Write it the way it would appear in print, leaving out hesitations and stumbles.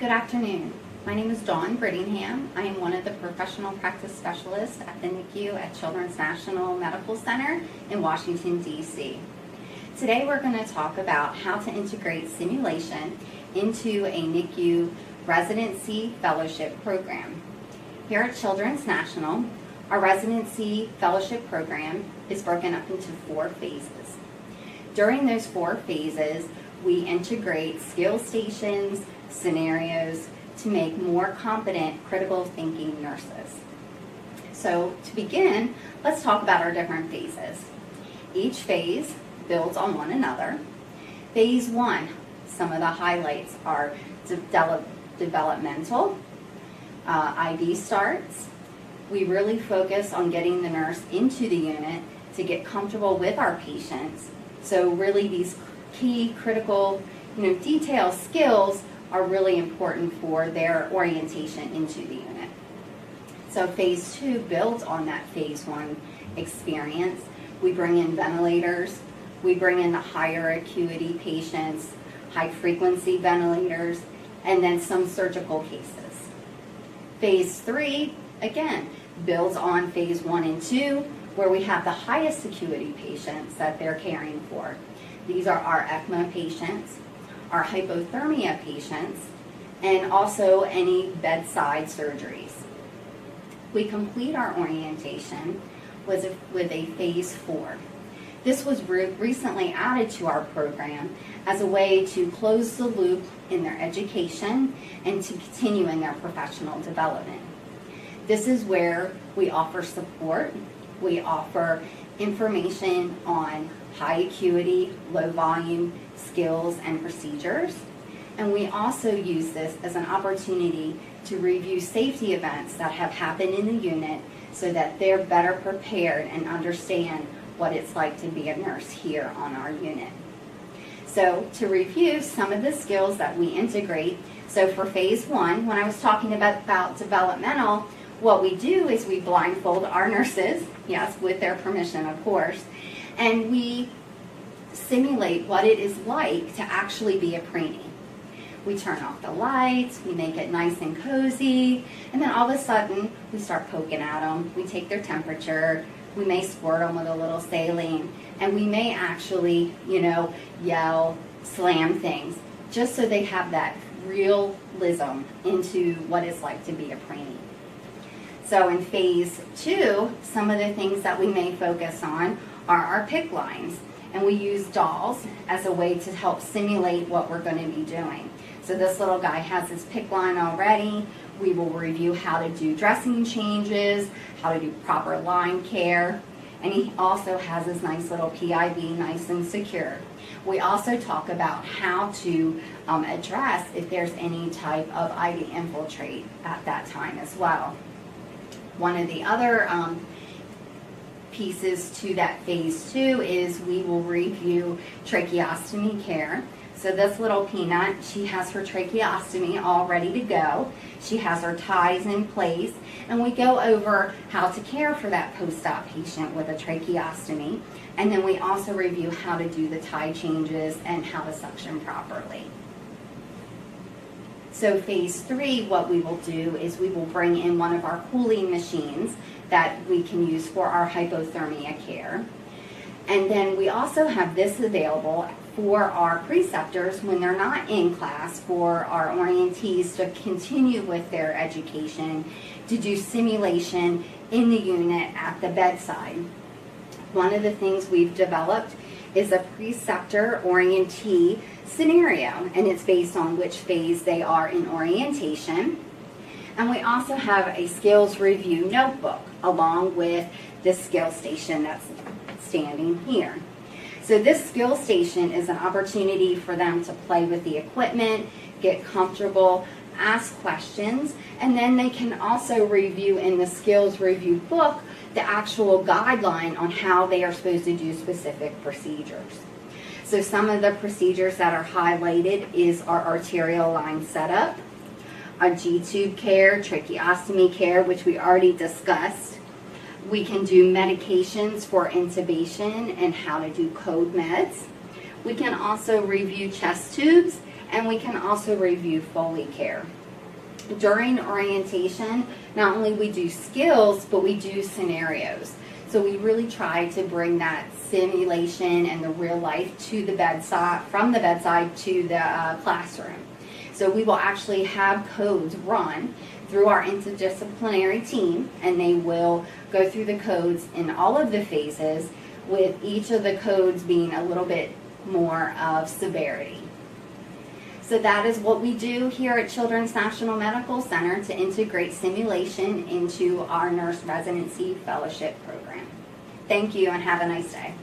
Good afternoon. My name is Dawn Britt. I am one of the professional practice specialists at the NICU at Children's National Medical Center in Washington, D.C. Today we're going to talk about how to integrate simulation into a NICU residency fellowship program. Here at Children's National, our residency fellowship program is broken up into 4 phases. During those 4 phases, we integrate skill stations, scenarios to make more competent critical thinking nurses. So to begin, let's talk about our different phases. Each phase builds on one another. Phase 1, some of the highlights are developmental, ID starts. We really focus on getting the nurse into the unit to get comfortable with our patients. So really these key critical detail skills are really important for their orientation into the unit. So phase 2 builds on that phase 1 experience. We bring in ventilators, we bring in the higher acuity patients, high frequency ventilators, and then some surgical cases. Phase 3, again, builds on phase 1 and 2, where we have the highest acuity patients that they're caring for. These are our ECMO patients, our hypothermia patients, and also any bedside surgeries. We complete our orientation with a phase 4. This was recently added to our program as a way to close the loop in their education and to continue in their professional development. This is where we offer support, we offer information on high acuity, low volume skills and procedures, and we also use this as an opportunity to review safety events that have happened in the unit so that they're better prepared and understand what it's like to be a nurse here on our unit. So to review some of the skills that we integrate, so for phase 1, when I was talking about developmental, what we do is we blindfold our nurses, yes, with their permission of course, and we simulate what it is like to actually be a preemie. We turn off the lights, we make it nice and cozy, and then all of a sudden we start poking at them, we take their temperature, we may squirt them with a little saline, and we may actually, yell, slam things, just so they have that realism into what it's like to be a preemie. So in phase 2, some of the things that we may focus on are our PICC lines. And we use dolls as a way to help simulate what we're going to be doing. So this little guy has his PICC line already. We will review how to do dressing changes, how to do proper line care, and he also has his nice little PIV nice and secure. We also talk about how to address if there's any type of IV infiltrate at that time as well. One of the other pieces to that phase 2 is we will review tracheostomy care. So this little peanut, she has her tracheostomy all ready to go. She has her ties in place, and we go over how to care for that post-op patient with a tracheostomy. And then we also review how to do the tie changes and how to suction properly. So phase 3, what we will do is we will bring in one of our cooling machines that we can use for our hypothermia care. And then we also have this available for our preceptors when they're not in class, for our orientees to continue with their education, to do simulation in the unit at the bedside. One of the things we've developed is a preceptor orientee scenario, and it's based on which phase they are in orientation. And we also have a skills review notebook along with this skill station that's standing here. So this skill station is an opportunity for them to play with the equipment, get comfortable, ask questions, and then they can also review in the skills review book the actual guideline on how they are supposed to do specific procedures. So some of the procedures that are highlighted is our arterial line setup, our G-tube care, tracheostomy care, which we already discussed. We can do medications for intubation and how to do code meds. We can also review chest tubes and we can also review Foley care. During orientation, not only we do skills, but we do scenarios. So we really try to bring that simulation and the real life to the bedside, from the bedside to the classroom. So we will actually have codes run through our interdisciplinary team, and they will go through the codes in all of the phases, with each of the codes being a little bit more of severity. So that is what we do here at Children's National Medical Center to integrate simulation into our nurse residency fellowship program. Thank you and have a nice day.